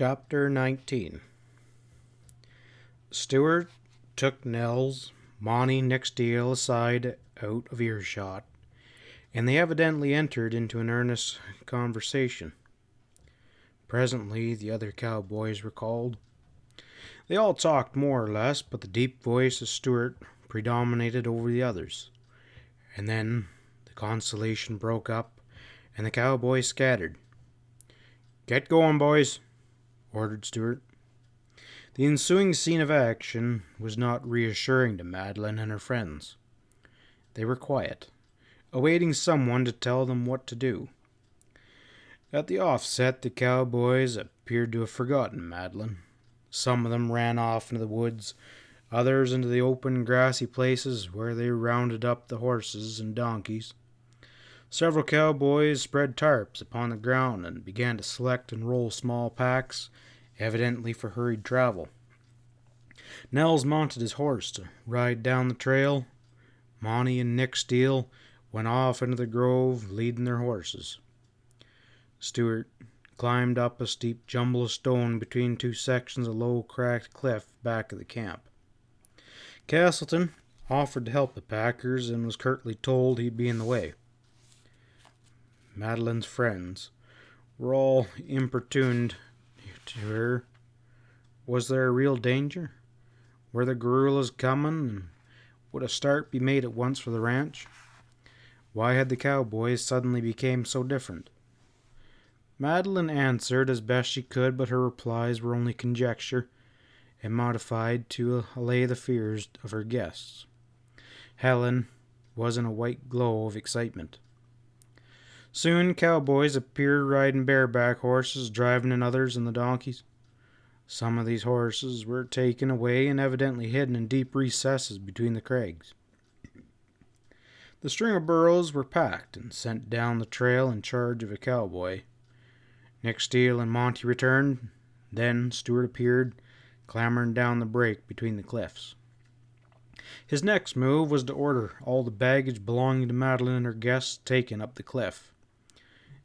Chapter 19. Stewart took Nels, Monty, Nick Steele aside out of earshot, and they evidently entered into an earnest conversation. Presently the other cowboys were called. They all talked more or less, but the deep voice of Stewart predominated over the others. And then the constellation broke up, and the cowboys scattered. "Get going, boys," ordered Stewart. The ensuing scene of action was not reassuring to Madeline and her friends. They were quiet, awaiting someone to tell them what to do. At the offset, the cowboys appeared to have forgotten Madeline. Some of them ran off into the woods, others into the open grassy places where they rounded up the horses and donkeys. Several cowboys spread tarps upon the ground and began to select and roll small packs, evidently for hurried travel. Nels mounted his horse to ride down the trail. Monty and Nick Steele went off into the grove, leading their horses. Stewart climbed up a steep jumble of stone between two sections of low, cracked cliff back of the camp. Castleton offered to help the packers and was curtly told he'd be in the way. Madeline's friends were all importuned to her. Was there a real danger? Were the guerrillas coming, and would a start be made at once for the ranch? Why had the cowboys suddenly become so different? Madeline answered as best she could, but her replies were only conjecture, and modified to allay the fears of her guests. Helen was in a white glow of excitement. Soon cowboys appeared riding bareback horses, driving in others in the donkeys. Some of these horses were taken away and evidently hidden in deep recesses between the crags. The string of burros were packed and sent down the trail in charge of a cowboy. Nick Steele and Monty returned. Then Stewart appeared, clambering down the break between the cliffs. His next move was to order all the baggage belonging to Madeline and her guests taken up the cliff.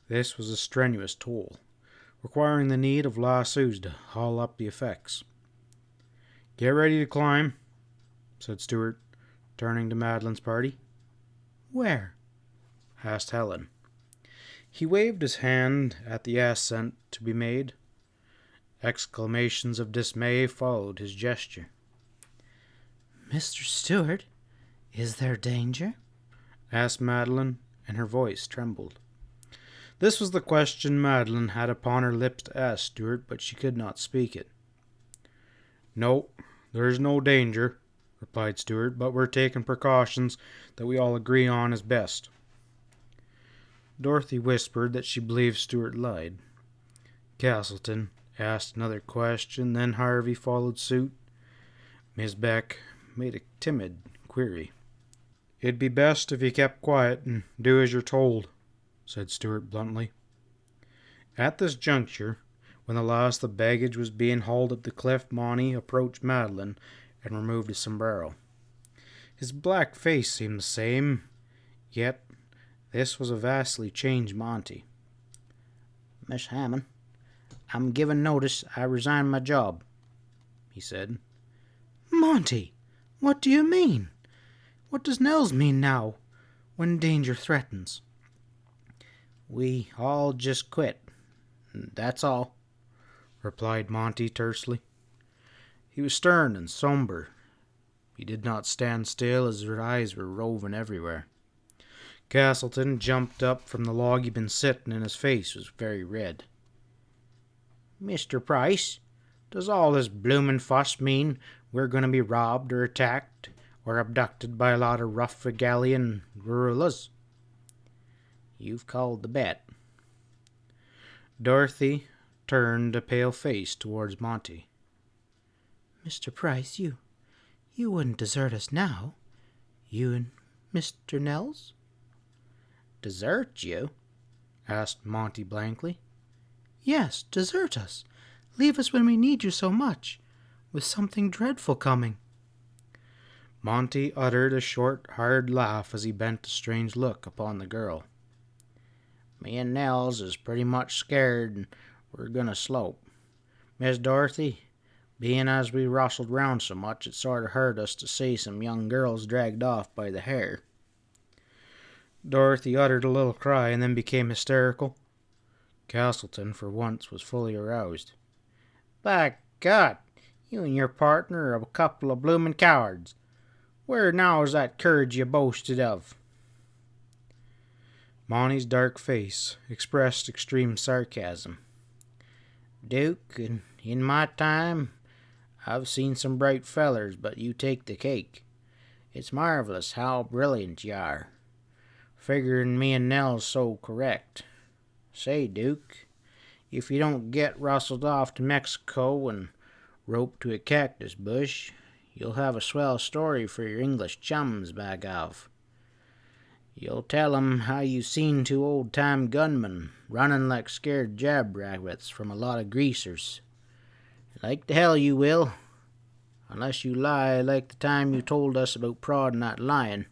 This was a strenuous toll, requiring the need of lassos to haul up the effects. "Get ready to climb," said Stewart, turning to Madeline's party. "Where?" asked Helen. He waved his hand at the ascent to be made. Exclamations of dismay followed his gesture. "Mr. Stewart, is there danger?" asked Madeline, and her voice trembled. This was the question Madeline had upon her lips to ask Stewart, but she could not speak it. "No, there is no danger," replied Stewart, "but we're taking precautions that we all agree on is best." Dorothy whispered that she believed Stewart lied. Castleton asked another question, then Harvey followed suit. Miss Beck made a timid query. "It'd be best if you kept quiet and do as you're told," said Stewart bluntly. At this juncture, when the last of the baggage was being hauled up the cliff, Monty approached Madeline and removed his sombrero. His black face seemed the same, yet this was a vastly changed Monty. "Miss Hammond, I'm giving notice I resign my job," he said. "Monty, what do you mean? What does Nels mean now, when danger threatens?" "We all just quit, that's all," replied Monty tersely. He was stern and somber. He did not stand still, as his eyes were roving everywhere. Castleton jumped up from the log he'd been sitting, and his face was very red. "Mr. Price, does all this bloomin' fuss mean we're going to be robbed or attacked or abducted by a lot of rough regalian guerrillas?" "You've called the bet." Dorothy turned a pale face towards Monty. "Mr. Price, you wouldn't desert us now? You and Mr. Nels?" "Desert you?" asked Monty blankly. "Yes, desert us. Leave us when we need you so much, with something dreadful coming." Monty uttered a short, hard laugh as he bent a strange look upon the girl. "Me and Nels is pretty much scared, and we're going to slope. Miss Dorothy, being as we rustled round so much, it sort of hurt us to see some young girls dragged off by the hair." Dorothy uttered a little cry and then became hysterical. Castleton, for once, was fully aroused. "By God, you and your partner are a couple of bloomin' cowards. Where now is that courage you boasted of?" Monty's dark face expressed extreme sarcasm. "Duke, in my time, I've seen some bright fellers, but you take the cake. It's marvelous how brilliant you are. Figuring me and Nell's so correct. Say, Duke, if you don't get rustled off to Mexico and roped to a cactus bush, you'll have a swell story for your English chums, b'gov. You'll tell 'em how you seen two old-time gunmen running like scared jab-rabbits from a lot of greasers. Like the hell you will, unless you lie like the time you told us about prodding that lion.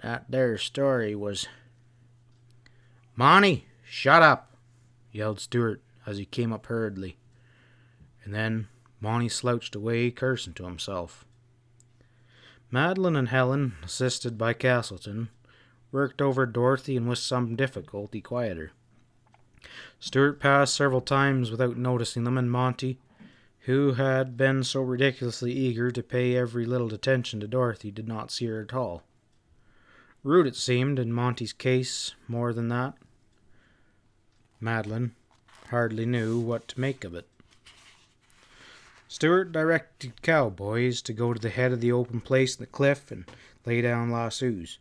That there story was—" "Monty, shut up!" yelled Stewart as he came up hurriedly. And then Monty slouched away, cursing to himself. Madeline and Helen, assisted by Castleton, worked over Dorothy and with some difficulty quieted her. Stewart passed several times without noticing them, and Monty, who had been so ridiculously eager to pay every little attention to Dorothy, did not see her at all. Rude, it seemed, in Monty's case, more than that. Madeline hardly knew what to make of it. Stewart directed cowboys to go to the head of the open place in the cliff and lay down lassos.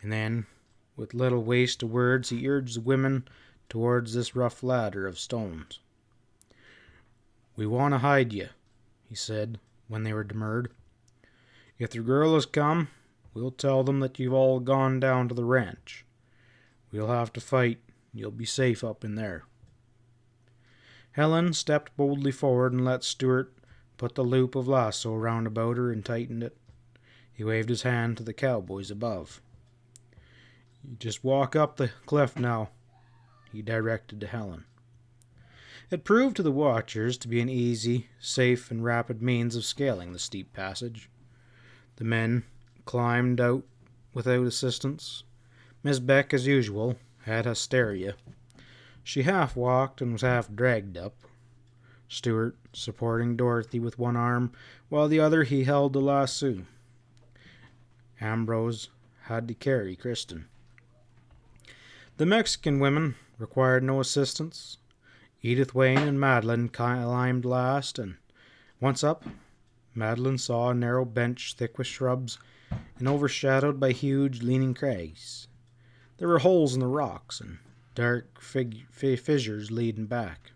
And then, with little waste of words, he urged the women towards this rough ladder of stones. "We want to hide you," he said, when they were demurred. "If the guerrillas come, we'll tell them that you've all gone down to the ranch. We'll have to fight. You'll be safe up in there." Helen stepped boldly forward and let Stewart put the loop of lasso round about her and tightened it. He waved his hand to the cowboys above. "You just walk up the cliff now," he directed to Helen. It proved to the watchers to be an easy, safe, and rapid means of scaling the steep passage. The men climbed out without assistance. Miss Beck, as usual, had hysteria. She half walked and was half dragged up. Stewart supporting Dorothy with one arm, while the other he held the lasso. Ambrose had to carry Kristen. The Mexican women required no assistance. Edith Wayne and Madeline climbed last, and once up, Madeline saw a narrow bench thick with shrubs and overshadowed by huge leaning crags. There were holes in the rocks and dark fissures leading back.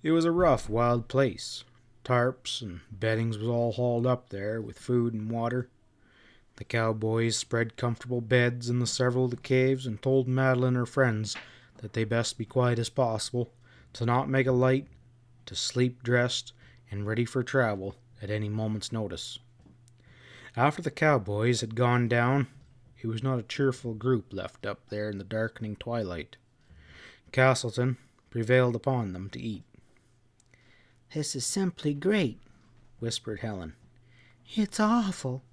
It was a rough, wild place. Tarps and beddings was all hauled up there with food and water. The cowboys spread comfortable beds in the several of the caves and told Madeline and her friends that they best be quiet as possible, to not make a light, to sleep dressed and ready for travel at any moment's notice. After the cowboys had gone down, it was not a cheerful group left up there in the darkening twilight. Castleton prevailed upon them to eat. "This is simply great," whispered Helen. "It's awful,"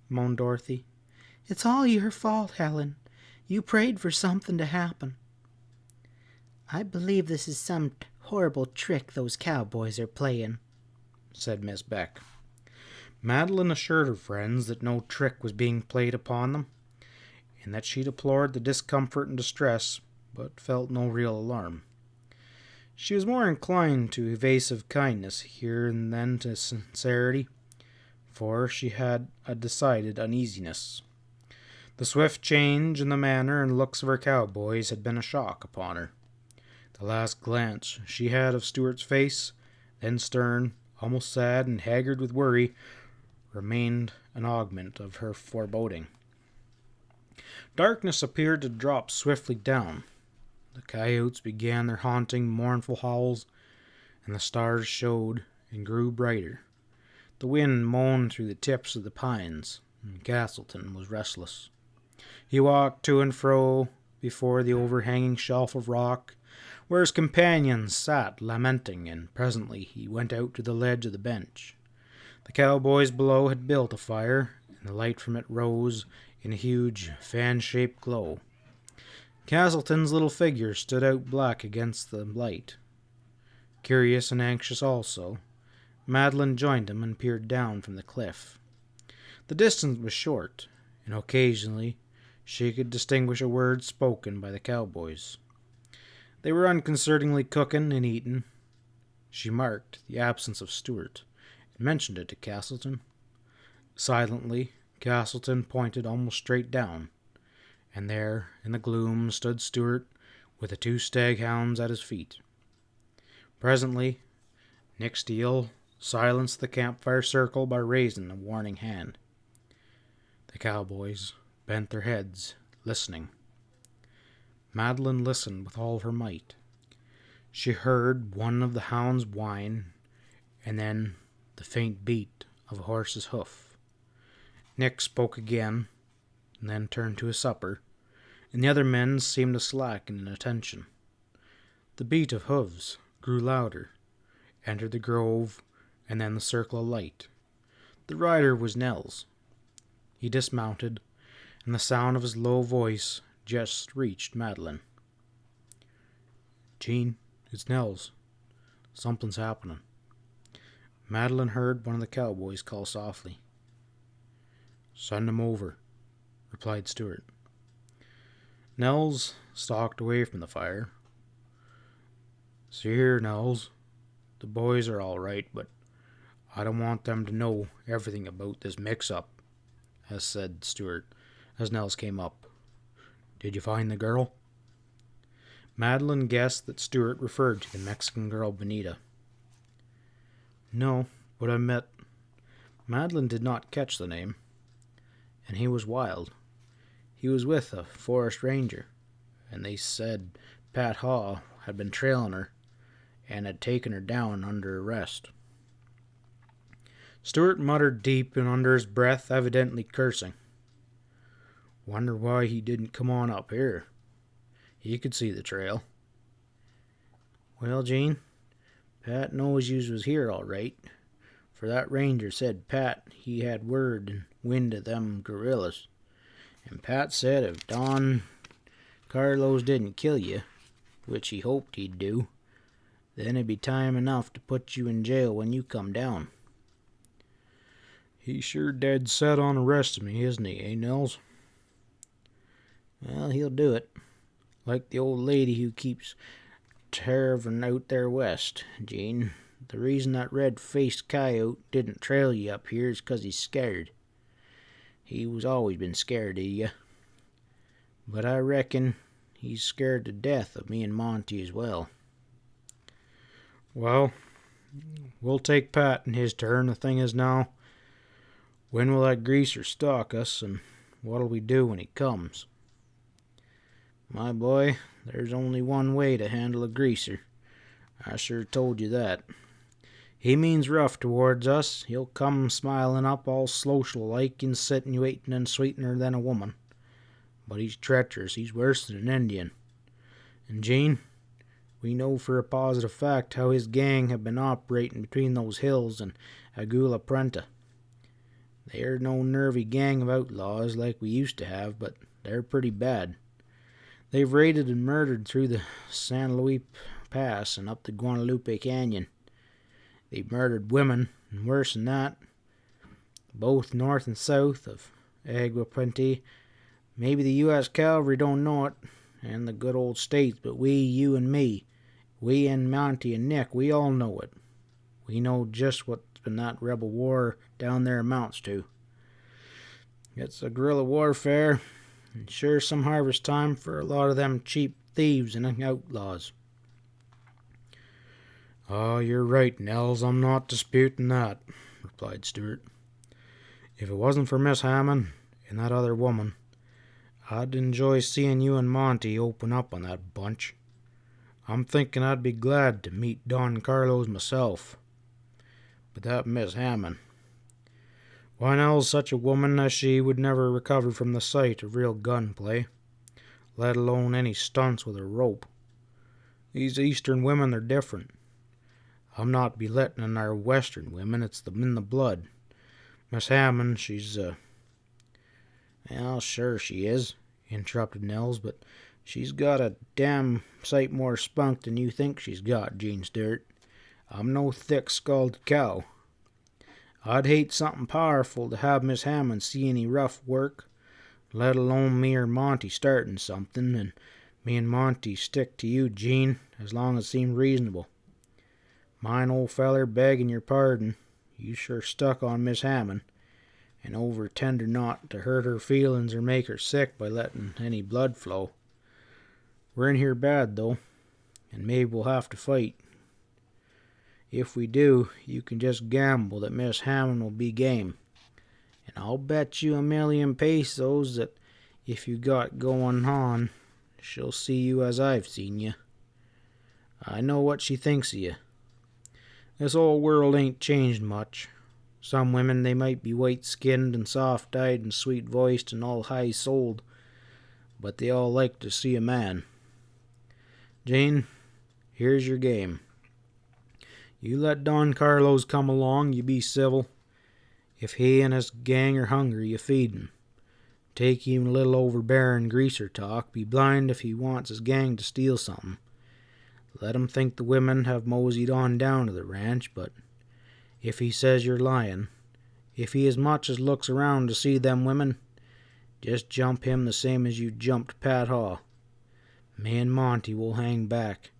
moaned Dorothy. "It's all your fault, Helen. You prayed for something to happen." "I believe this is some horrible trick those cowboys are playing," said Miss Beck. Madeline assured her friends that no trick was being played upon them, and that she deplored the discomfort and distress, but felt no real alarm. She was more inclined to evasive kindness here than to sincerity, for she had a decided uneasiness. The swift change in the manner and looks of her cowboys had been a shock upon her. The last glance she had of Stewart's face, then stern, almost sad, and haggard with worry, remained an augment of her foreboding. Darkness appeared to drop swiftly down. The coyotes began their haunting, mournful howls, and the stars showed and grew brighter. The wind moaned through the tips of the pines, and Castleton was restless. He walked to and fro before the overhanging shelf of rock, where his companions sat lamenting, and presently he went out to the ledge of the bench. The cowboys below had built a fire, and the light from it rose in a huge fan-shaped glow. Castleton's little figure stood out black against the light. Curious and anxious also, Madeline joined him and peered down from the cliff. The distance was short, and occasionally she could distinguish a word spoken by the cowboys. They were unconcernedly cooking and eating. She marked the absence of Stuart, and mentioned it to Castleton. Silently, Castleton pointed almost straight down, and there, in the gloom, stood Stuart with the 2 staghounds at his feet. Presently, Nick Steele silenced the campfire circle by raising a warning hand. The cowboys bent their heads, listening. Madeline listened with all her might. She heard one of the hounds whine, and then the faint beat of a horse's hoof. Nick spoke again, and then turned to his supper, and the other men seemed to slacken in attention. The beat of hoofs grew louder, entered the grove, and then the circle of light. The rider was Nels. He dismounted, and the sound of his low voice just reached Madeline. "Jean, it's Nels. Something's happening." Madeline heard one of the cowboys call softly. "Send him over," replied Stuart. Nels stalked away from the fire. "See here, Nels. The boys are all right, but I don't want them to know everything about this mix-up," said Stuart, as Nels came up. "Did you find the girl?" Madeline guessed that Stuart referred to the Mexican girl Benita. "No, but I met..." Madeline did not catch the name. "And he was wild. He was with a forest ranger, and they said Pat Haw had been trailing her and had taken her down under arrest." Stuart muttered deep and under his breath, evidently cursing. "Wonder why he didn't come on up here. He could see the trail." "Well, Jean, Pat knows you was here all right, for that ranger said Pat he had word and wind of them guerrillas, and Pat said if Don Carlos didn't kill you, which he hoped he'd do, then it'd be time enough to put you in jail when you come down." "He's sure dead set on arresting me, isn't he, Nels?" "Well, he'll do it, like the old lady who keeps tavern out there west, Jean. The reason that red-faced coyote didn't trail you up here is 'cause he's scared. He was always been scared of you. But I reckon he's scared to death of me and Monty as well." "Well, we'll take Pat in his turn. The thing is now, when will that greaser stalk us, and what'll we do when he comes?" "My boy, there's only one way to handle a greaser. I sure told you that. He means rough towards us. He'll come smiling up all social-like, insinuating and sweetener than a woman. But he's treacherous. He's worse than an Indian. And, Jean, we know for a positive fact how his gang have been operating between those hills and Agula Prenta. They're no nervy gang of outlaws like we used to have, but they're pretty bad. They've raided and murdered through the San Luis Pass and up the Guadalupe Canyon. They've murdered women, and worse than that, both north and south of Agua Prieta. Maybe the U.S. Cavalry don't know it, and the good old states, but we, you and me, we and Monty and Nick, we all know it. We know just what that rebel war down there amounts to. It's a guerrilla warfare, and sure some harvest time for a lot of them cheap thieves and outlaws." "Oh, you're right, Nels. I'm not disputing that," replied Stuart. "If it wasn't for Miss Hammond and that other woman, I'd enjoy seeing you and Monty open up on that bunch. I'm thinking I'd be glad to meet Don Carlos myself. But that Miss Hammond, why, Nels, such a woman as she would never recover from the sight of real gunplay, let alone any stunts with a rope. These Eastern women, they're different. I'm not belittling our Western women. It's in the blood. Miss Hammond, she's, well, sure she is, interrupted Nels, but she's got a damn sight more spunk than you think she's got, Gene Stewart. I'm no thick-skulled cow. I'd hate something powerful to have Miss Hammond see any rough work, let alone me or Monty starting something, and me and Monty stick to you, Gene, as long as it seems reasonable. Mine, old feller, begging your pardon, you sure stuck on Miss Hammond, and over tender not to hurt her feelings or make her sick by letting any blood flow. We're in here bad, though, and maybe we'll have to fight. If we do, you can just gamble that Miss Hammond will be game. And I'll bet you $1,000,000 that if you got going on, she'll see you as I've seen you. I know what she thinks of you. This old world ain't changed much. Some women, they might be white-skinned and soft-eyed and sweet-voiced and all high-souled, but they all like to see a man. Jane, here's your game. You let Don Carlos come along, you be civil. If he and his gang are hungry, you feed 'em. Take even a little overbearing greaser talk. Be blind if he wants his gang to steal something. Let him think the women have moseyed on down to the ranch, but if he says you're lying, if he as much as looks around to see them women, just jump him the same as you jumped Pat Haw. Me and Monty will hang back.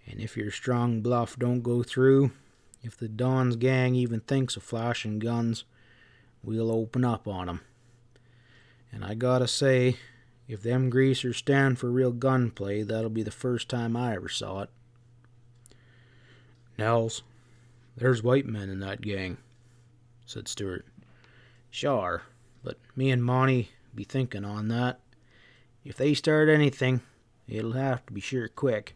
And if your strong bluff don't go through, if the Don's gang even thinks of flashing guns, we'll open up on 'em. And I gotta say, if them greasers stand for real gunplay, that'll be the first time I ever saw it. Nels, there's white men in that gang, said Stewart. Sure, but me and Monty be thinking on that. If they start anything, it'll have to be sure quick.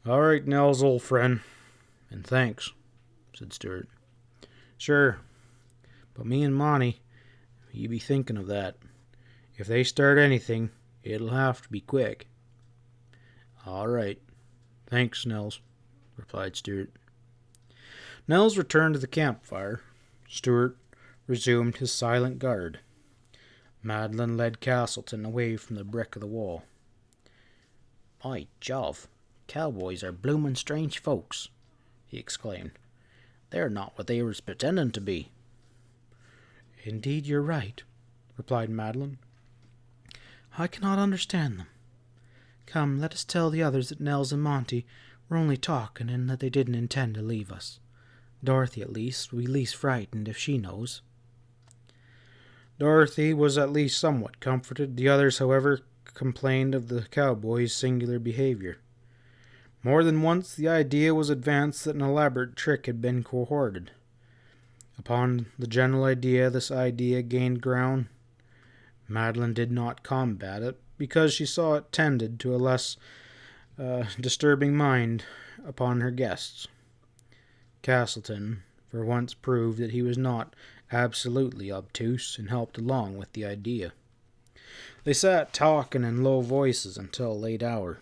All right, Nels, old friend, and thanks, said Stewart. Sure, but me and Monty, you be thinking of that. If they start anything, it'll have to be quick. All right. Thanks, Nels, replied Stewart. Nels returned to the campfire. Stewart resumed his silent guard. Madeline led Castleton away from the brick of the wall. By Jove, cowboys are bloomin' strange folks, he exclaimed. They're not what they was pretending to be. Indeed, you're right, replied Madeline. I cannot understand them. Come, let us tell the others that Nels and Monty were only talking and that they didn't intend to leave us. Dorothy, at least, will be least frightened if she knows. Dorothy was at least somewhat comforted. The others, however, complained of the cowboys' singular behavior. More than once the idea was advanced that an elaborate trick had been cohorted. Upon the general idea, this idea gained ground. Madeline did not combat it, because she saw it tended to a less disturbing mind upon her guests. Castleton for once proved that he was not absolutely obtuse, and helped along with the idea. They sat talking in low voices until a late hour.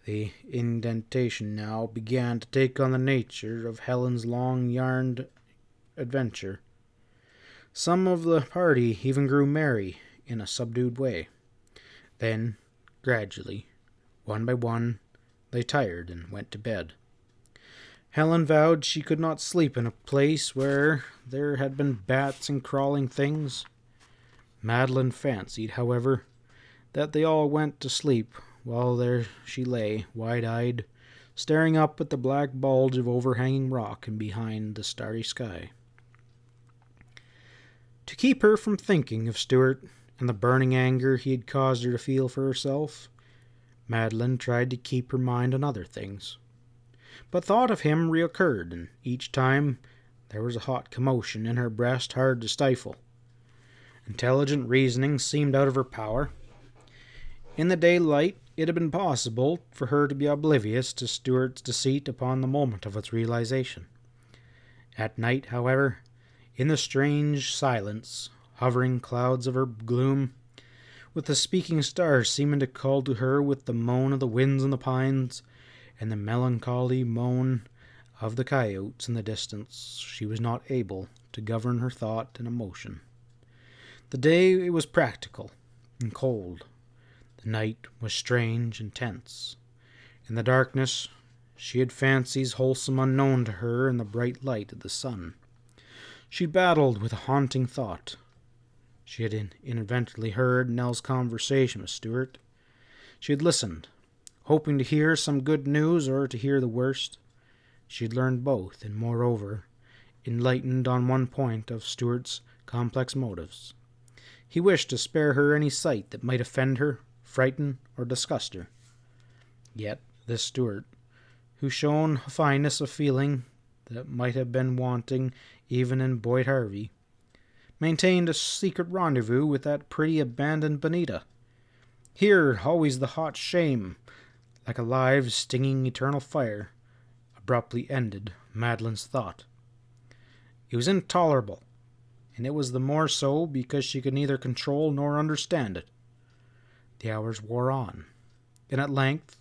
The indentation now began to take on the nature of Helen's long-yarned adventure. Some of the party even grew merry in a subdued way. Then, gradually, one by one, they tired and went to bed. Helen vowed she could not sleep in a place where there had been bats and crawling things. Madeline fancied, however, that they all went to sleep while there she lay, wide-eyed, staring up at the black bulge of overhanging rock and behind the starry sky. To keep her from thinking of Stewart and the burning anger he had caused her to feel for herself, Madeline tried to keep her mind on other things. But thought of him reoccurred, and each time there was a hot commotion in her breast hard to stifle. Intelligent reasoning seemed out of her power. In the daylight, it had been possible for her to be oblivious to Stewart's deceit upon the moment of its realization. At night, however, in the strange silence, hovering clouds of her gloom, with the speaking stars seeming to call to her with the moan of the winds in the pines and the melancholy moan of the coyotes in the distance, she was not able to govern her thought and emotion. The day it was practical and cold. The night was strange and tense. In the darkness, she had fancies wholesome unknown to her in the bright light of the sun. She battled with a haunting thought. She had inadvertently heard Nell's conversation with Stuart. She had listened, hoping to hear some good news or to hear the worst. She had learned both, and moreover, enlightened on one point of Stuart's complex motives. He wished to spare her any sight that might offend her, frighten, or disgust her. Yet this Stuart, who shone a fineness of feeling that might have been wanting even in Boyd Harvey, maintained a secret rendezvous with that pretty abandoned Bonita. Here always the hot shame, like a live, stinging, eternal fire, abruptly ended Madeline's thought. It was intolerable, and it was the more so because she could neither control nor understand it. The hours wore on, and at length,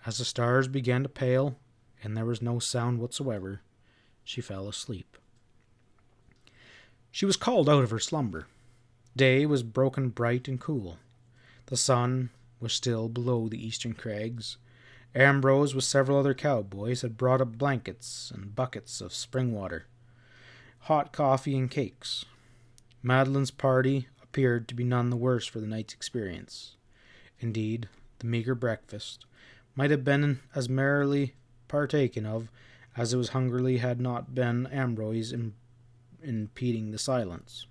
as the stars began to pale, and there was no sound whatsoever, she fell asleep. She was called out of her slumber. Day was broken bright and cool. The sun was still below the eastern crags. Ambrose, with several other cowboys, had brought up blankets and buckets of spring water, hot coffee and cakes. Madeline's party appeared to be none the worse for the night's experience. Indeed, the meagre breakfast might have been as merrily partaken of as it was hungrily had not been Ambrose impeding the silence.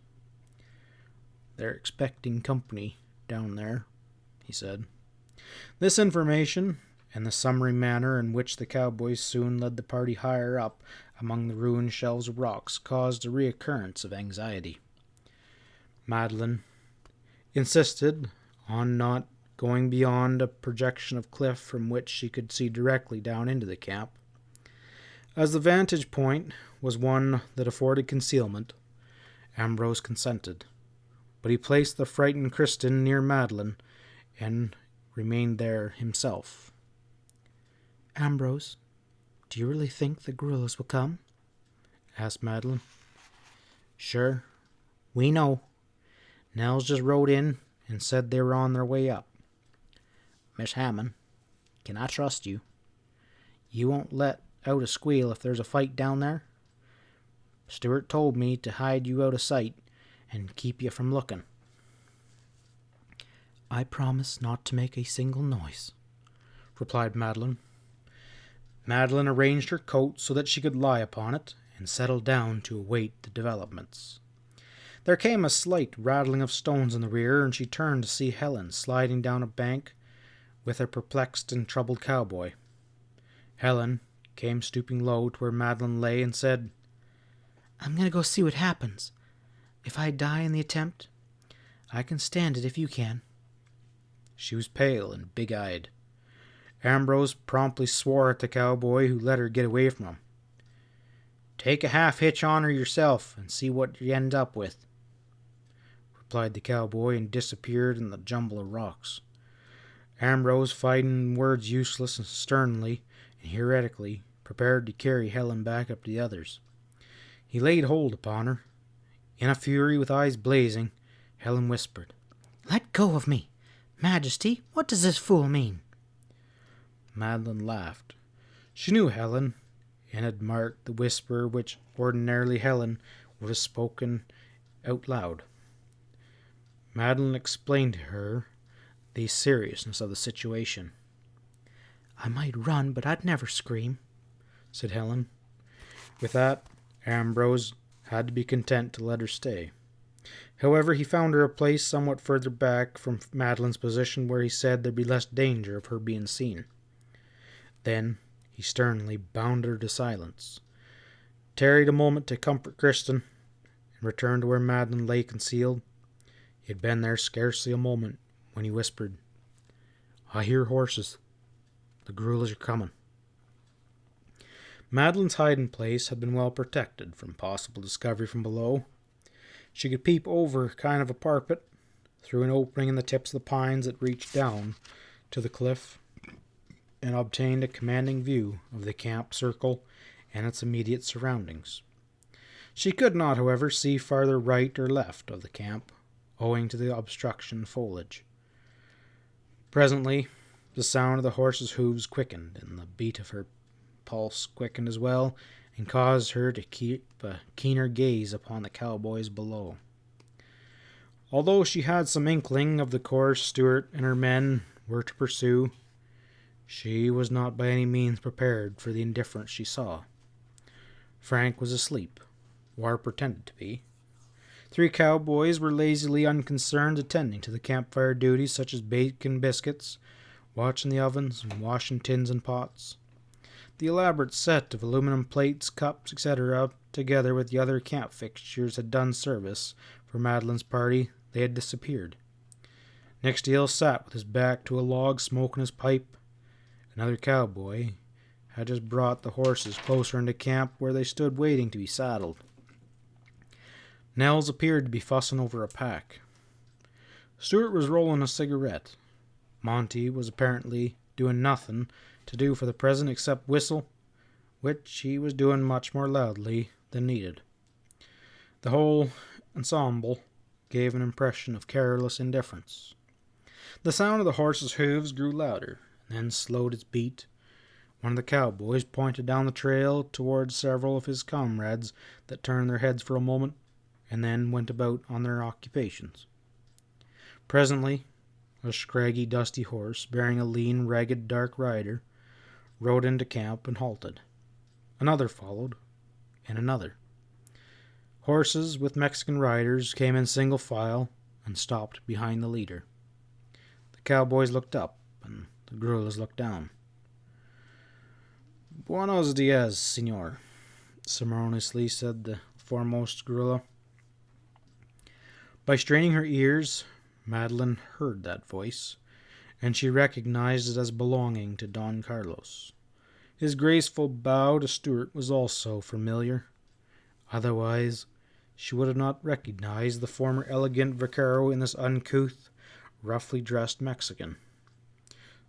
"They're expecting company down there," he said. This information, and the summary manner in which the cowboys soon led the party higher up among the ruined shelves of rocks, caused a reoccurrence of anxiety. Madeline insisted on not going beyond a projection of cliff from which she could see directly down into the camp. As the vantage point was one that afforded concealment, Ambrose consented, but he placed the frightened Kristen near Madeline and remained there himself. "Ambrose, do you really think the guerrillas will come?" asked Madeline. "Sure. We know. Nels just rode in and said they were on their way up. Miss Hammond, can I trust you? You won't let out a squeal if there's a fight down there? Stuart told me to hide you out of sight and keep you from looking." "I promise not to make a single noise," replied Madeline. Madeline arranged her coat so that she could lie upon it and settled down to await the developments. There came a slight rattling of stones in the rear, and she turned to see Helen sliding down a bank with a perplexed and troubled cowboy. Helen came stooping low to where Madeline lay and said, "I'm going to go see what happens. If I die in the attempt, I can stand it if you can." She was pale and big-eyed. Ambrose promptly swore at the cowboy who let her get away from him. "Take a half-hitch on her yourself and see what you end up with," replied the cowboy, and disappeared in the jumble of rocks. Ambrose, finding words useless and sternly and heretically, prepared to carry Helen back up to the others. He laid hold upon her. In a fury, with eyes blazing, Helen whispered, "Let go of me! Majesty, what does this fool mean?" Madeline laughed. She knew Helen, and had marked the whisper which ordinarily Helen would have spoken out loud. Madeline explained to her the seriousness of the situation. "I might run, but I'd never scream," said Helen. With that, Ambrose had to be content to let her stay. However, he found her a place somewhat further back from Madeline's position, where he said there'd be less danger of her being seen. Then he sternly bound her to silence, tarried a moment to comfort Kristen, and returned to where Madeline lay concealed. He had been there scarcely a moment when he whispered, "I hear horses. The guerrillas are coming." Madeline's hiding place had been well protected from possible discovery from below. She could peep over kind of a parapet, through an opening in the tips of the pines that reached down to the cliff, and obtained a commanding view of the camp circle and its immediate surroundings. She could not, however, see farther right or left of the camp, owing to the obstruction foliage. Presently, the sound of the horse's hooves quickened, and the beat of her pulse quickened as well, and caused her to keep a keener gaze upon the cowboys below. Although she had some inkling of the course Stuart and her men were to pursue, she was not by any means prepared for the indifference she saw. Frank was asleep, or pretended to be. 3 cowboys were lazily unconcerned, attending to the campfire duties such as baking biscuits, watching the ovens, and washing tins and pots. The elaborate set of aluminum plates, cups, etc., together with the other camp fixtures, had done service for Madeline's party. They had disappeared. Nixdale sat with his back to a log, smoking his pipe. Another cowboy had just brought the horses closer into camp, where they stood waiting to be saddled. Nels appeared to be fussing over a pack. Stuart was rolling a cigarette. Monty was apparently doing nothing to do for the present except whistle, which he was doing much more loudly than needed. The whole ensemble gave an impression of careless indifference. The sound of the horse's hooves grew louder, and then slowed its beat. One of the cowboys pointed down the trail towards several of his comrades that turned their heads for a moment, and then went about on their occupations. Presently, a scraggy, dusty horse, bearing a lean, ragged, dark rider, rode into camp and halted. Another followed, and another. Horses with Mexican riders came in single file and stopped behind the leader. The cowboys looked up, and the guerrillas looked down. "Buenos dias, senor," ceremoniously said the foremost guerrilla. By straining her ears, Madeline heard that voice, and she recognized it as belonging to Don Carlos. His graceful bow to Stuart was also familiar. Otherwise, she would have not recognized the former elegant vaquero in this uncouth, roughly dressed Mexican.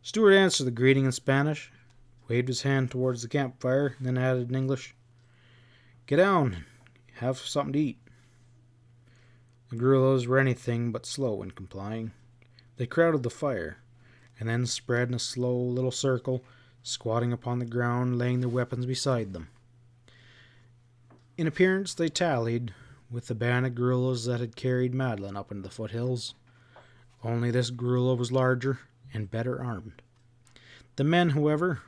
Stuart answered the greeting in Spanish, waved his hand towards the campfire, and then added in English, "Get down and have something to eat." The guerrillas were anything but slow in complying. They crowded the fire, and then spread in a slow little circle, squatting upon the ground, laying their weapons beside them. In appearance they tallied with the band of guerrillas that had carried Madeline up into the foothills, only this guerrilla was larger and better armed. The men, however,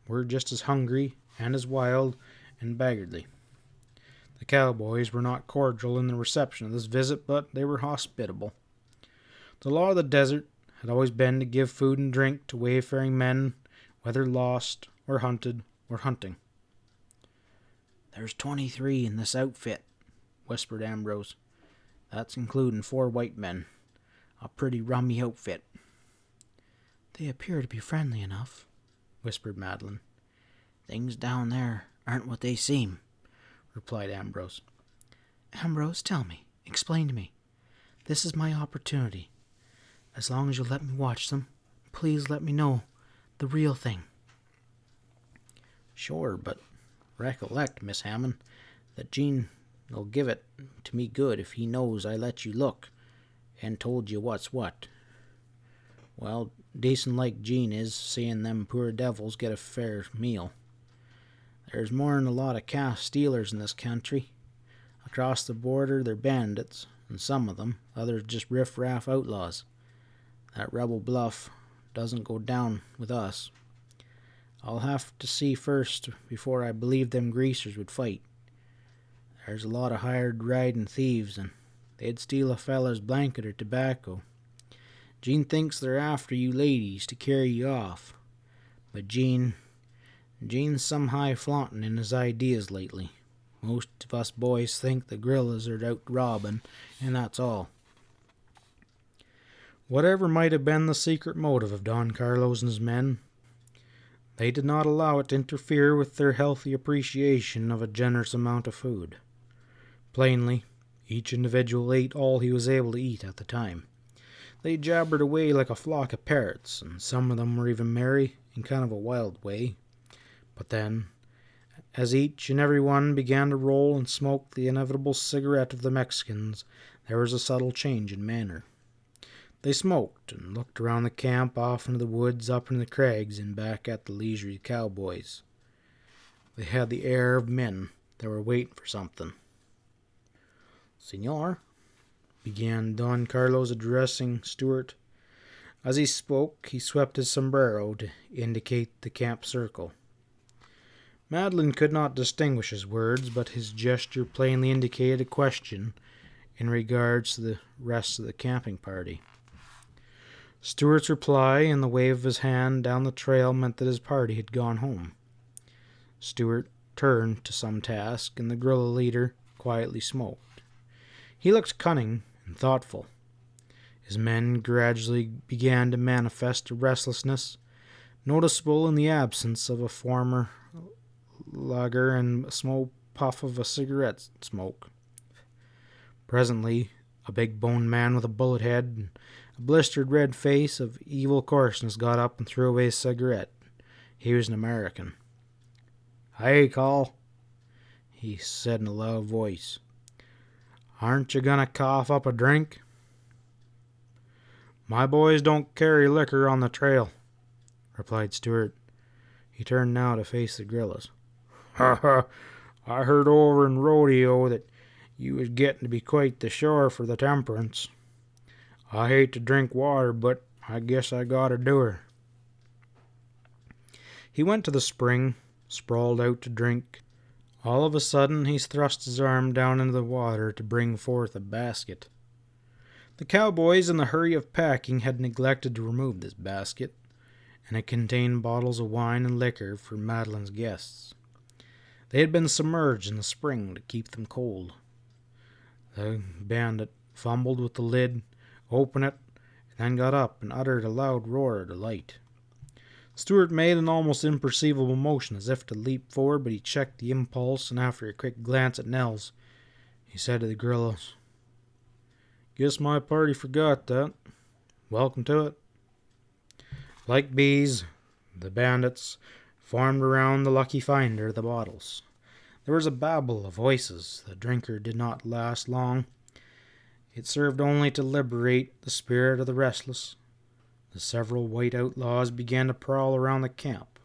were just as hungry and as wild and beggarly. The cowboys were not cordial in the reception of this visit, but they were hospitable. The law of the desert had always been to give food and drink to wayfaring men, whether lost or hunted or hunting. "There's 23 in this outfit," whispered Ambrose. "That's including 4 white men. A pretty rummy outfit." "They appear to be friendly enough," whispered Madeline. "Things down there aren't what they seem," replied Ambrose. "Ambrose, tell me. Explain to me. This is my opportunity. As long as you'll let me watch them, please let me know the real thing." "Sure, but recollect, Miss Hammond, that Gene'll give it to me good if he knows I let you look and told you what's what. Well, decent like Gene is, seeing them poor devils get a fair meal. There's more'n a lot of calf stealers in this country. Across the border they're bandits, and some of them, others just riff-raff outlaws. That rebel bluff doesn't go down with us. I'll have to see first before I believe them greasers would fight. There's a lot of hired riding thieves, and they'd steal a feller's blanket or tobacco. Gene thinks they're after you ladies to carry you off. But Gene's some high flaunting in his ideas lately. Most of us boys think the guerrillas are out robbing, and that's all." Whatever might have been the secret motive of Don Carlos and his men, they did not allow it to interfere with their healthy appreciation of a generous amount of food. Plainly, each individual ate all he was able to eat at the time. They jabbered away like a flock of parrots, and some of them were even merry in kind of a wild way. But then, as each and every one began to roll and smoke the inevitable cigarette of the Mexicans, there was a subtle change in manner. They smoked and looked around the camp, off into the woods, up into the crags, and back at the leisurely cowboys. They had the air of men that were waiting for something. "Senor," began Don Carlos, addressing Stuart. As he spoke, he swept his sombrero to indicate the camp circle. Madeline could not distinguish his words, but his gesture plainly indicated a question in regards to the rest of the camping party. Stuart's reply and the wave of his hand down the trail meant that his party had gone home. Stuart turned to some task, and the guerrilla leader quietly smoked. He looked cunning and thoughtful. His men gradually began to manifest a restlessness, noticeable in the absence of a former lager and a small puff of a cigarette smoke. Presently, a big-boned man with a bullet head and a blistered red face of evil coarseness got up and threw away his cigarette. He was an American. "Hey, Call," he said in a loud voice. "Aren't you going to cough up a drink?" "My boys don't carry liquor on the trail," replied Stuart. He turned now to face the guerrillas. "Ha ha! I heard over in Rodeo that you was getting to be quite the shore for the temperance. I hate to drink water, but I guess I gotta do her." He went to the spring, sprawled out to drink. All of a sudden he thrust his arm down into the water to bring forth a basket. The cowboys, in the hurry of packing, had neglected to remove this basket, and it contained bottles of wine and liquor for Madeline's guests. They had been submerged in the spring to keep them cold. The bandit fumbled with the lid, opened it, and then got up and uttered a loud roar of delight. Stuart made an almost imperceivable motion as if to leap forward, but he checked the impulse, and after a quick glance at Nels, he said to the guerrillas, "Guess my party forgot that. Welcome to it." Like bees, the bandits formed around the lucky finder of the bottles. There was a babel of voices. The drinker did not last long. It served only to liberate the spirit of the restless. The several white outlaws began to prowl around the camp.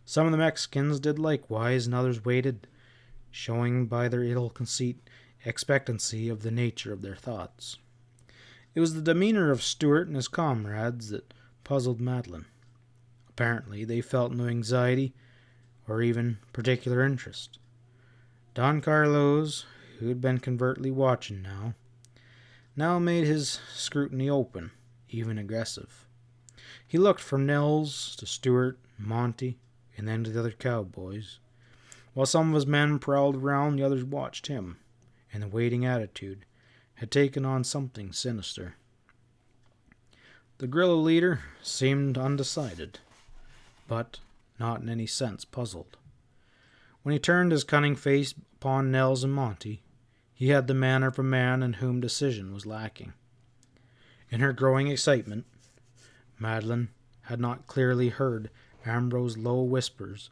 Some of the Mexicans did likewise, and others waited, showing by their ill conceit expectancy of the nature of their thoughts. It was the demeanor of Stuart and his comrades that puzzled Madeline. Apparently, they felt no anxiety or even particular interest. Don Carlos, who had been covertly watching now made his scrutiny open, even aggressive. He looked from Nels to Stuart, Monty, and then to the other cowboys. While some of his men prowled around, the others watched him, and the waiting attitude had taken on something sinister. The guerrilla leader seemed undecided, but not in any sense puzzled. When he turned his cunning face upon Nels and Monty, he had the manner of a man in whom decision was lacking. In her growing excitement, Madeline had not clearly heard Ambrose's low whispers,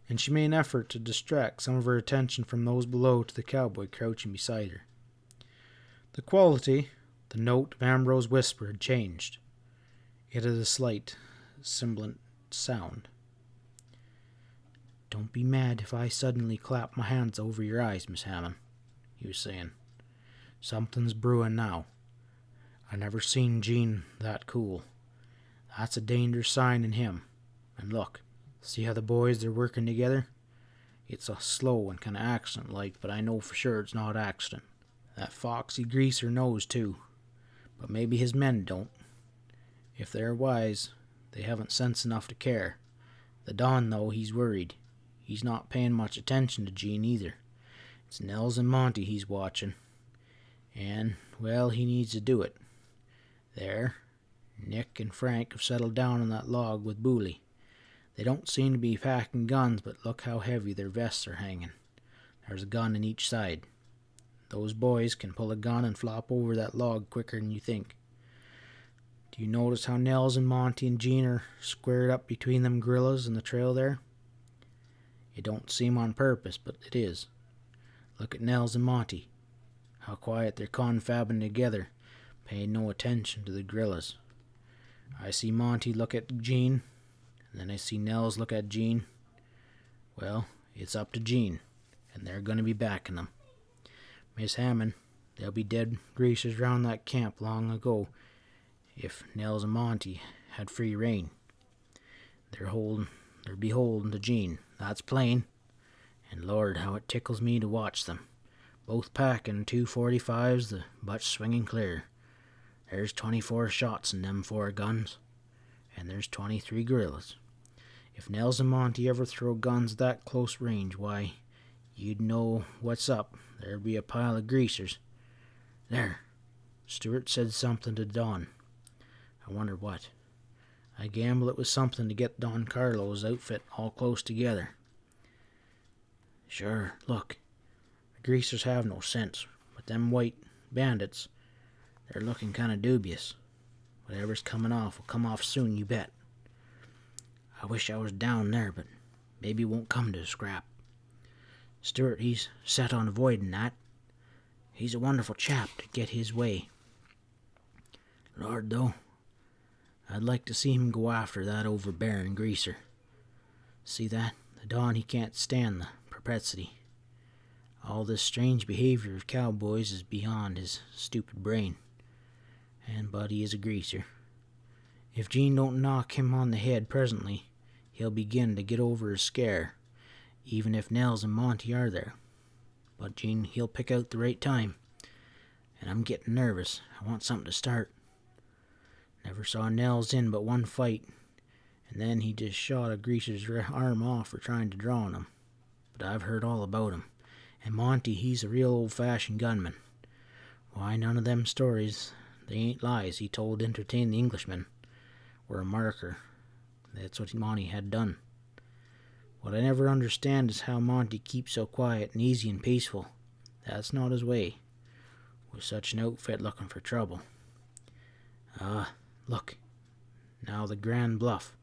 and she made an effort to distract some of her attention from those below to the cowboy crouching beside her. The quality, the note of Ambrose's whisper had changed. It had a slight, sibilant sound. "Don't be mad if I suddenly clap my hands over your eyes, Miss Hammond," he was saying. "Something's brewing now. I never seen Gene that cool. That's a dangerous sign in him. And look, see how the boys are working together? It's a slow and kind of accident-like, but I know for sure it's not accident. That foxy greaser knows too, but maybe his men don't. If they're wise, they haven't sense enough to care. The Don, though, he's worried. He's not paying much attention to Gene either. It's Nels and Monty he's watching. And, well, he needs to do it. There, Nick and Frank have settled down on that log with Booley. They don't seem to be packing guns, but look how heavy their vests are hanging. There's a gun in each side. Those boys can pull a gun and flop over that log quicker than you think. Do you notice how Nels and Monty and Jean are squared up between them gorillas in the trail there? It don't seem on purpose, but it is. Look at Nels and Monty. How quiet they're confabbing together, paying no attention to the gorillas. I see Monty look at Jean, and then I see Nels look at Jean. Well, it's up to Jean, and they're going to be backing them. Miss Hammond, there'll be dead greasers round that camp long ago if Nels and Monty had free rein. They're beholden to Jean, that's plain, and Lord, how it tickles me to watch them, both packing 245s, the butts swinging clear. There's 24 shots in them 4 guns, and there's 23 gorillas. If Nels and Monty ever throw guns at that close range, why, you'd know what's up. There'd be a pile of greasers. There, Stuart said something to Don. I wonder what. I gamble it was something to get Don Carlo's outfit all close together. Sure, look, the greasers have no sense, but them white bandits, they're looking kind of dubious. Whatever's coming off will come off soon, you bet. I wish I was down there, but maybe it won't come to a scrap. Stuart, he's set on avoiding that. He's a wonderful chap to get his way. Lord, though, I'd like to see him go after that overbearing greaser. See that? The Don, he can't stand the perplexity. All this strange behavior of cowboys is beyond his stupid brain. And Buddy is a greaser. If Jean don't knock him on the head presently, he'll begin to get over his scare, even if Nels and Monty are there. But Jean, he'll pick out the right time. And I'm getting nervous. I want something to start. Never saw Nels in but one fight, and then he just shot a greaser's arm off for trying to draw on him. But I've heard all about him. And Monty, he's a real old-fashioned gunman. Why, none of them stories, they ain't lies he told to entertain the Englishmen, were a marker. That's what Monty had done. What I never understand is how Monty keeps so quiet and easy and peaceful. That's not his way, with such an outfit looking for trouble. Look, now the Grand Bluff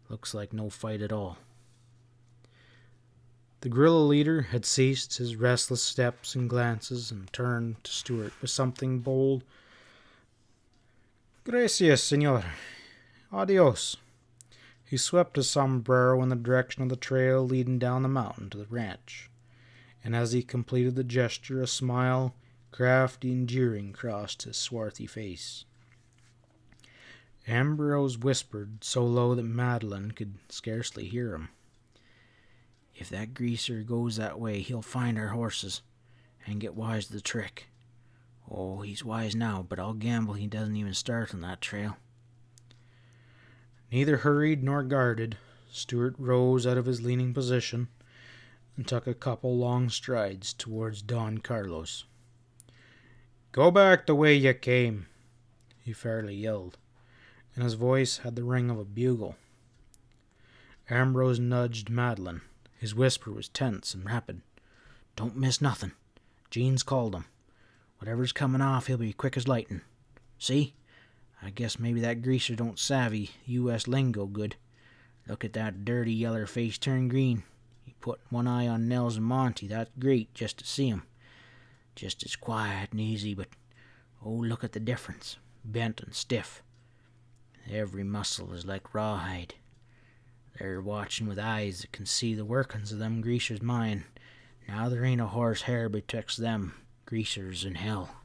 looks like no fight at all. The guerrilla leader had ceased his restless steps and glances and turned to Stuart with something bold. Gracias, senor. Adios. He swept his sombrero in the direction of the trail leading down the mountain to the ranch, and as he completed the gesture, a smile, crafty and jeering, crossed his swarthy face. Ambrose whispered so low that Madeline could scarcely hear him. If that greaser goes that way, he'll find our horses and get wise to the trick. Oh, he's wise now, but I'll gamble he doesn't even start on that trail. Neither hurried nor guarded, Stuart rose out of his leaning position and took a couple long strides towards Don Carlos. Go back the way you came, he fairly yelled, and his voice had the ring of a bugle. Ambrose nudged Madeline. His whisper was tense and rapid. Don't miss nothing. Jean's called him. Whatever's coming off, he'll be quick as lightning. See? I guess maybe that greaser don't savvy U.S. lingo good. Look at that dirty yeller face turn green. He put one eye on Nels and Monty. That's great, just to see 'em. Just as quiet and easy, but oh, look at the difference. Bent and stiff. Every muscle is like rawhide. They're watching with eyes that can see the workings of them greasers' mind. Now there ain't a horse hair betwixt them greasers and hell.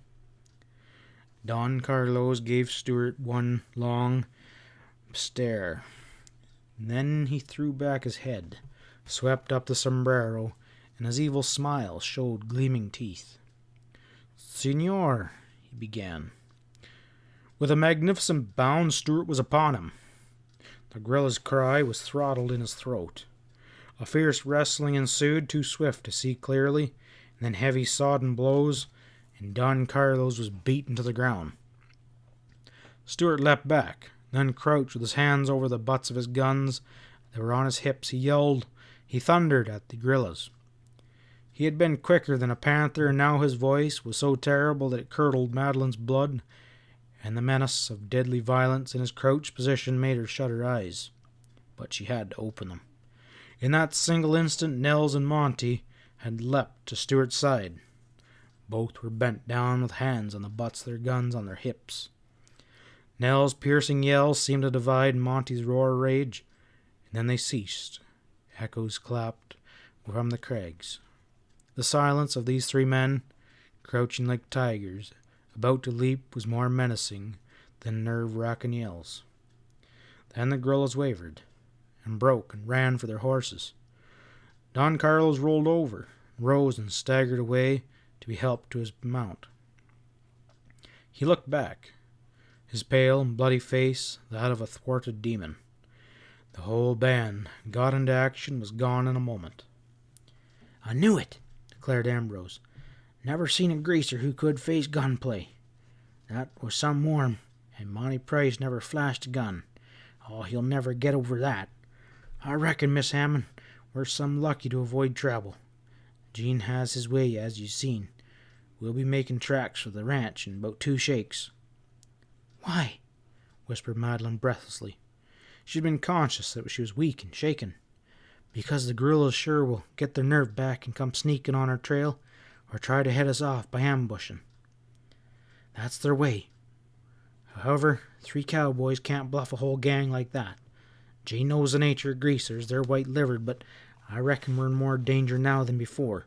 Don Carlos gave Stuart one long stare. Then he threw back his head, swept up the sombrero, and his evil smile showed gleaming teeth. Senor, he began. With a magnificent bound, Stuart was upon him. The guerrilla's cry was throttled in his throat. A fierce wrestling ensued, too swift to see clearly, and then heavy sodden blows, and Don Carlos was beaten to the ground. Stuart leapt back, then crouched with his hands over the butts of his guns that were on his hips. He yelled. He thundered at the guerrillas. He had been quicker than a panther, and now his voice was so terrible that it curdled Madeline's blood, and the menace of deadly violence in his crouched position made her shut her eyes. But she had to open them. In that single instant, Nels and Monty had leapt to Stuart's side. Both were bent down with hands on the butts of their guns on their hips. Nels' piercing yells seemed to divide Monty's roar of rage, and then they ceased. Echoes clapped from the crags. The silence of these three men, crouching like tigers, about to leap, was more menacing than nerve-wracking yells. Then the guerrillas wavered, and broke and ran for their horses. Don Carlos rolled over, rose, and staggered away to be helped to his mount. He looked back, his pale and bloody face that of a thwarted demon. The whole band, got into action, was gone in a moment. "I knew it," declared Ambrose. "Never seen a greaser who could face gunplay. That was some warm, and Monty Price never flashed a gun. Oh, he'll never get over that. I reckon, Miss Hammond, we're some lucky to avoid trouble. Gene has his way, as you've seen. We'll be making tracks for the ranch in about 2 shakes." "Why?" whispered Madeline breathlessly. She'd been conscious that she was weak and shaken. "Because the guerrillas sure will get their nerve back and come sneaking on our trail, or try to head us off by ambushing. That's their way. However, 3 cowboys can't bluff a whole gang like that. Gene knows the nature of greasers. They're white-livered, but I reckon we're in more danger now than before,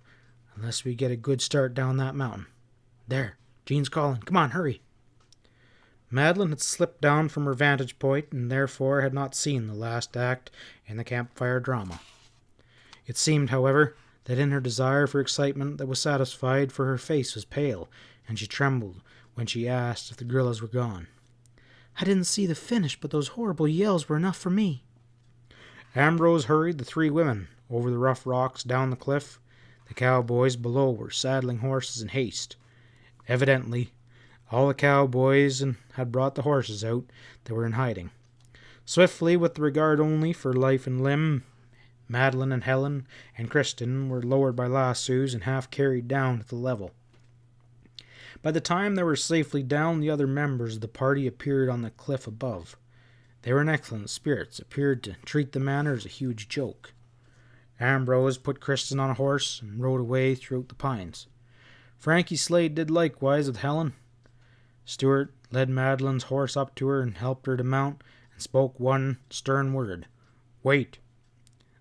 unless we get a good start down that mountain. There, Gene's calling. Come on, hurry." Madeline had slipped down from her vantage point and therefore had not seen the last act in the campfire drama. It seemed, however, that in her desire for excitement that was satisfied, for her face was pale, and she trembled when she asked if the guerrillas were gone. "I didn't see the finish, but those horrible yells were enough for me." Ambrose hurried the 3 women over the rough rocks down the cliff. The cowboys below were saddling horses in haste. Evidently, all the cowboys had brought the horses out that were in hiding. Swiftly, with the regard only for life and limb, Madeline and Helen and Kristen were lowered by lassos and half carried down to the level. By the time they were safely down, the other members of the party appeared on the cliff above. They were in excellent spirits, appeared to treat the matter as a huge joke. Ambrose put Kristen on a horse and rode away throughout the pines. Frankie Slade did likewise with Helen. Stuart led Madeline's horse up to her and helped her to mount, and spoke one stern word: "Wait."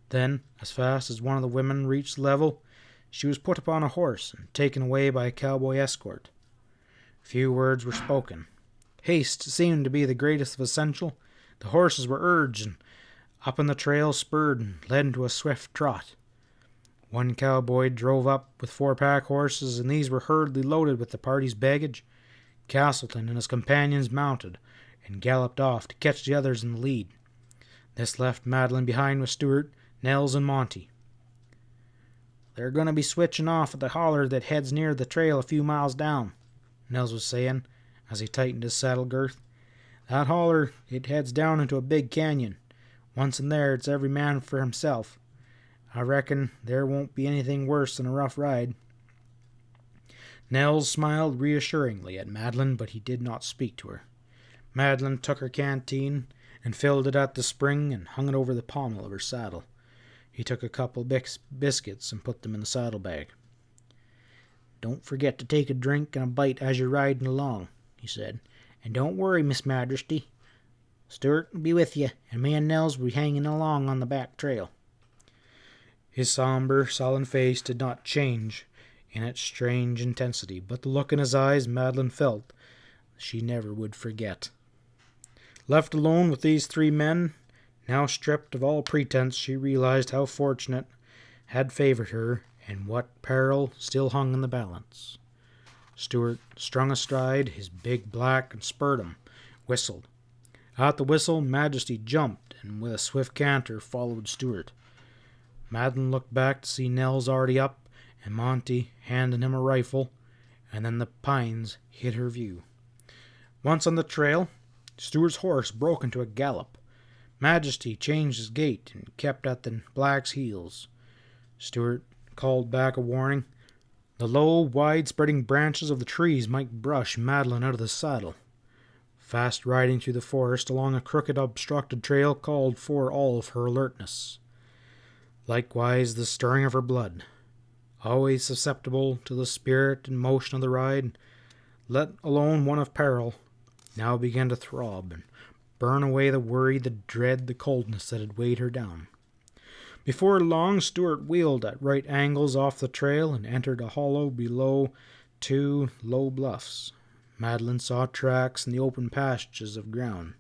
Then, as fast as one of the women reached the level, she was put upon a horse and taken away by a cowboy escort. Few words were spoken. Haste seemed to be the greatest of essential. The horses were urged, and up on the trail spurred and led into a swift trot. One cowboy drove up with 4 pack horses, and these were hurriedly loaded with the party's baggage. Castleton and his companions mounted and galloped off to catch the others in the lead. This left Madeline behind with Stuart, Nels, and Monty. "They're going to be switching off at the holler that heads near the trail a few miles down," Nels was saying as he tightened his saddle girth. "That holler, it heads down into a big canyon. Once in there, it's every man for himself. I reckon there won't be anything worse than a rough ride." Nels smiled reassuringly at Madeline, but he did not speak to her. Madeline took her canteen and filled it at the spring and hung it over the pommel of her saddle. He took a couple biscuits and put them in the saddlebag. "Don't forget to take a drink and a bite as you're riding along," he said. "And don't worry, Miss Majesty. Stuart will be with you, and me and Nels will be hanging along on the back trail." His somber, sullen face did not change in its strange intensity, but the look in his eyes Madeline felt she never would forget. Left alone with these 3 men, now stripped of all pretense, she realized how fortunate had favored her and what peril still hung in the balance. Stuart, strung astride his big black and spurred him, whistled. At the whistle, Majesty jumped and with a swift canter followed Stuart. Madeline looked back to see Nels already up and Monty handing him a rifle, and then the pines hid her view. Once on the trail, Stuart's horse broke into a gallop. Majesty changed his gait and kept at the black's heels. Stuart called back a warning. The low, wide-spreading branches of the trees might brush Madeline out of the saddle. fast riding through the forest along a crooked, obstructed trail called for all of her alertness. Likewise the stirring of her blood, always susceptible to the spirit and motion of the ride, let alone one of peril, now began to throb and burn away the worry, the dread, the coldness that had weighed her down. Before long, Stuart wheeled at right angles off the trail and entered a hollow below two low bluffs. Madeline saw tracks in the open patches of ground.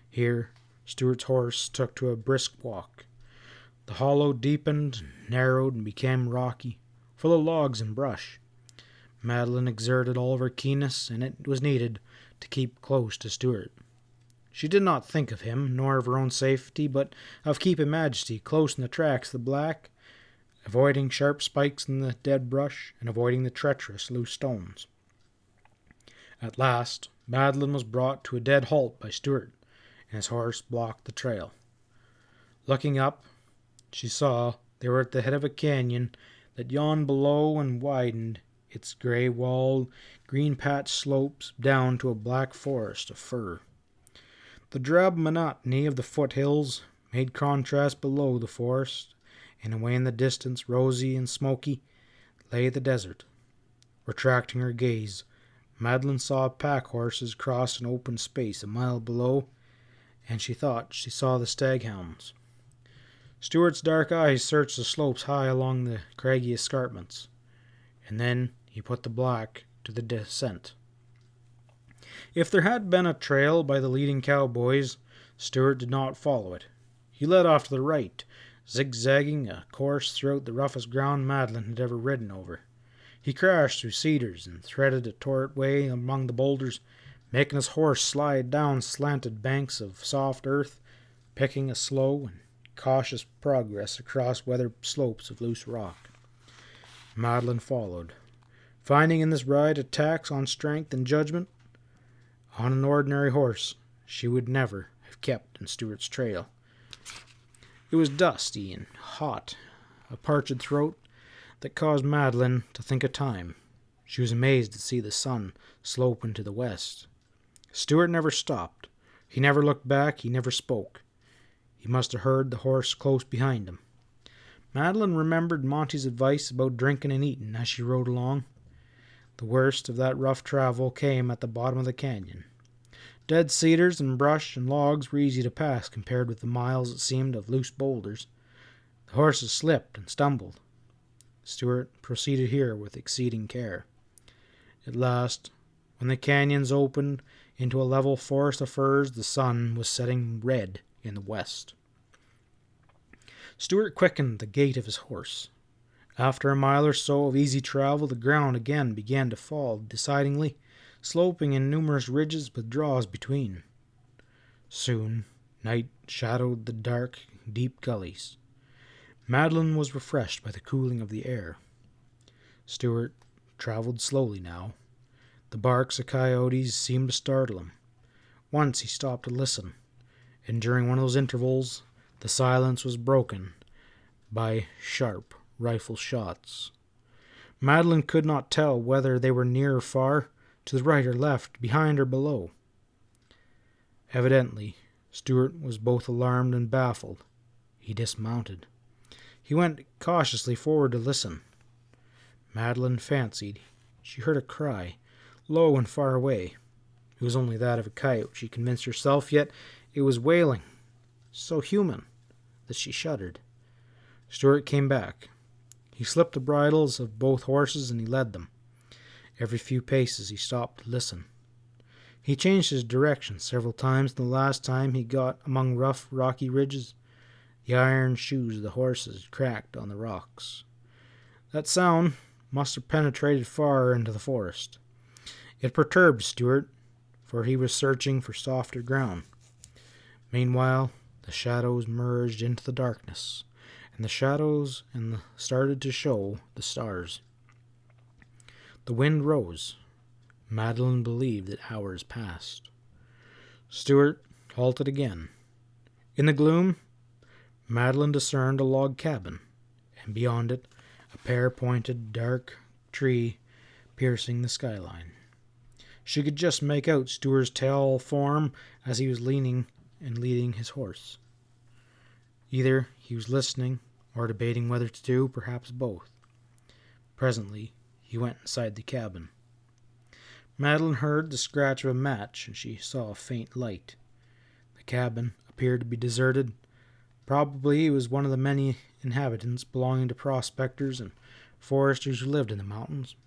Here, Stuart's horse took to a brisk walk. The hollow deepened, narrowed, and became rocky, full of logs and brush. Madeline exerted all of her keenness, and it was needed, to keep close to Stuart. She did not think of him, nor of her own safety, but of keeping Majesty close in the tracks of the black, avoiding sharp spikes in the dead brush, and avoiding the treacherous loose stones. At last, Madeline was brought to a dead halt by Stuart, and his horse blocked the trail. Looking up, she saw they were at the head of a canyon that yawned below and widened its gray-walled, green-patched slopes down to a black forest of fir. The drab monotony of the foothills made contrast below the forest, and away in the distance, rosy and smoky, lay the desert. Retracting her gaze, Madeline saw pack horses cross an open space a mile below, and she thought she saw the staghounds. Stuart's dark eyes searched the slopes high along the craggy escarpments, and then he put the black to the descent. If there had been a trail by the leading cowboys, Stuart did not follow it. He led off to the right, zigzagging a course throughout the roughest ground Madeline had ever ridden over. He crashed through cedars and threaded a torrent way among the boulders, making his horse slide down slanted banks of soft earth, picking a slow and cautious progress across weathered slopes of loose rock. Madeline followed, finding in this ride a tax on strength and judgment. On an ordinary horse, she would never have kept in Stuart's trail. It was dusty and hot, a parched throat that caused Madeline to think of time. She was amazed to see the sun slope into the west. Stuart never stopped. He never looked back. He never spoke. He must have heard the horse close behind him. Madeline remembered Monty's advice about drinking and eating as she rode along. The worst of that rough travel came at the bottom of the canyon. Dead cedars and brush and logs were easy to pass compared with the miles, it seemed, of loose boulders. The horses slipped and stumbled. Stuart proceeded here with exceeding care. At last, when the canyons opened into a level forest of firs, the sun was setting red in the west. Stuart quickened the gait of his horse. After a mile or so of easy travel, the ground again began to fall decidingly, sloping in numerous ridges with draws between. Soon, night shadowed the dark, deep gullies. Madeline was refreshed by the cooling of the air. Stuart traveled slowly now. The barks of coyotes seemed to startle him. Once he stopped to listen, and during one of those intervals, the silence was broken by sharp rifle shots. Madeline could not tell whether they were near or far, to the right or left, behind or below. Evidently, Stuart was both alarmed and baffled. He dismounted. He went cautiously forward to listen. Madeline fancied she heard a cry, low and far away. It was only that of a coyote, she convinced herself, yet it was wailing, so human, that she shuddered. Stuart came back. He slipped the bridles of both horses and he led them. Every few paces he stopped to listen. He changed his direction several times, and the last time he got among rough, rocky ridges. The iron shoes of the horses cracked on the rocks. That sound must have penetrated far into the forest. It perturbed Stuart, for he was searching for softer ground. Meanwhile, the shadows merged into the darkness, and the shadows started to show the stars. The wind rose. Madeline believed that hours passed. Stuart halted again. In the gloom, Madeline discerned a log cabin, and beyond it, a pear-pointed dark tree piercing the skyline. She could just make out Stewart's tall form as he was leaning and leading his horse. Either he was listening or debating whether to do, perhaps both. Presently, he went inside the cabin. Madeline heard the scratch of a match, and she saw a faint light. The cabin appeared to be deserted. Probably it was one of the many inhabitants belonging to prospectors and foresters who lived in the mountains.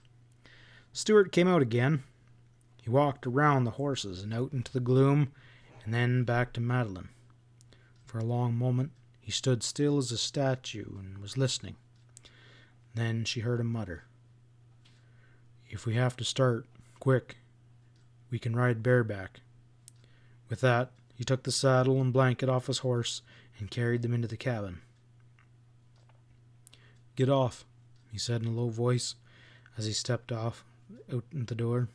Stewart came out again. He walked around the horses and out into the gloom, and then back to Madeline. For a long moment he stood still as a statue and was listening. Then she heard him mutter, "If we have to start quick, we can ride bareback." With that, he took the saddle and blanket off his horse and carried them into the cabin. "Get off," he said in a low voice as he stepped off out the door.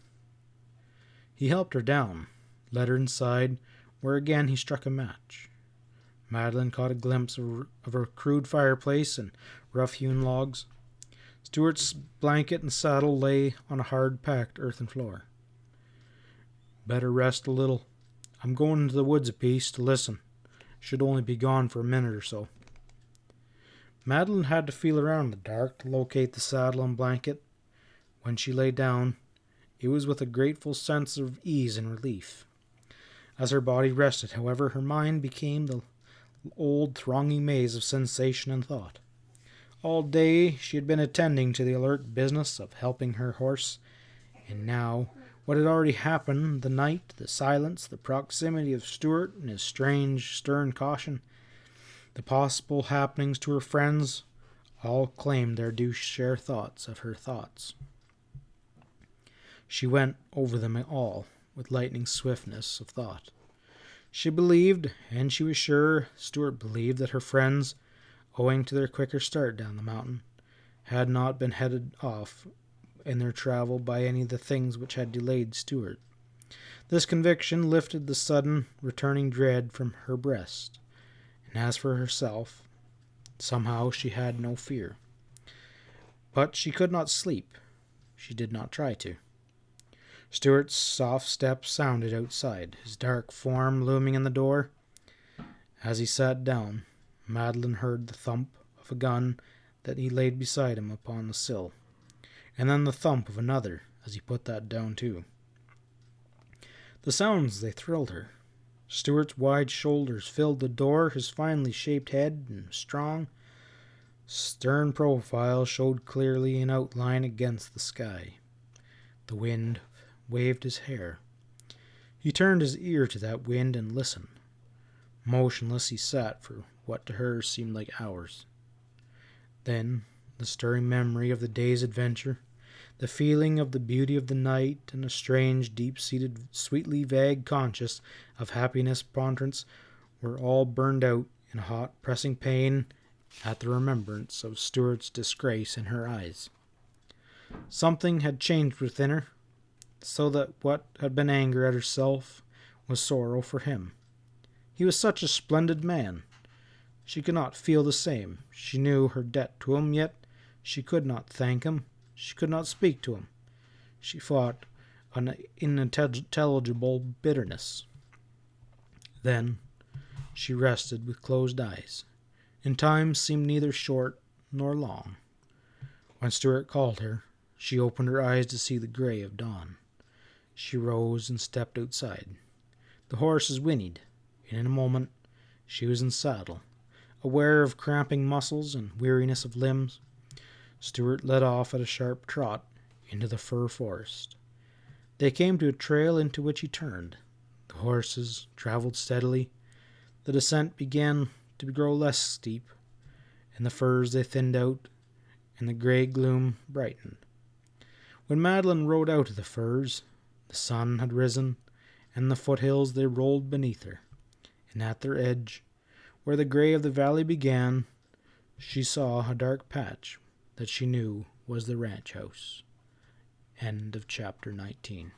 He helped her down, led her inside, where again he struck a match. Madeline caught a glimpse of her crude fireplace and rough-hewn logs. Stewart's blanket and saddle lay on a hard-packed earthen floor. "Better rest a little. I'm going into the woods a piece to listen. Should only be gone for a minute or so." Madeline had to feel around in the dark to locate the saddle and blanket. When she lay down, it was with a grateful sense of ease and relief. As her body rested, however, her mind became the old thronging maze of sensation and thought. All day she had been attending to the alert business of helping her horse, and now what had already happened, the night, the silence, the proximity of Stewart and his strange, stern caution, the possible happenings to her friends, all claimed their due share thoughts of her thoughts. She went over them all with lightning swiftness of thought. She believed, and she was sure Stewart believed, that her friends, owing to their quicker start down the mountain, had not been headed off in their travel by any of the things which had delayed Stewart. This conviction lifted the sudden returning dread from her breast, and as for herself, somehow she had no fear. But she could not sleep. She did not try to. Stewart's soft steps sounded outside, his dark form looming in the door. As he sat down, Madeline heard the thump of a gun that he laid beside him upon the sill, and then the thump of another as he put that down too. The sounds, they thrilled her. Stewart's wide shoulders filled the door, his finely shaped head and strong, stern profile showed clearly in outline against the sky. The wind waved his hair. He turned his ear to that wind and listened. Motionless he sat for what to her seemed like hours. Then the stirring memory of the day's adventure, the feeling of the beauty of the night, and a strange, deep-seated, sweetly vague conscience of happiness preponderance were all burned out in hot, pressing pain at the remembrance of Stewart's disgrace in her eyes. Something had changed within her, so that what had been anger at herself was sorrow for him. He was such a splendid man. She could not feel the same. She knew her debt to him, yet she could not thank him. She could not speak to him. She fought an unintelligible bitterness. Then she rested with closed eyes, and time seemed neither short nor long. When Stewart called her, she opened her eyes to see the gray of dawn. She rose and stepped outside. The horses whinnied, and in a moment she was in saddle, aware of cramping muscles and weariness of limbs. Stewart led off at a sharp trot into the fir forest. They came to a trail into which he turned. The horses traveled steadily. The descent began to grow less steep. In the firs they thinned out, and the gray gloom brightened. When Madeline rode out of the firs, the sun had risen, and the foothills they rolled beneath her, and at their edge, where the gray of the valley began, she saw a dark patch that she knew was the ranch house. End of chapter 19.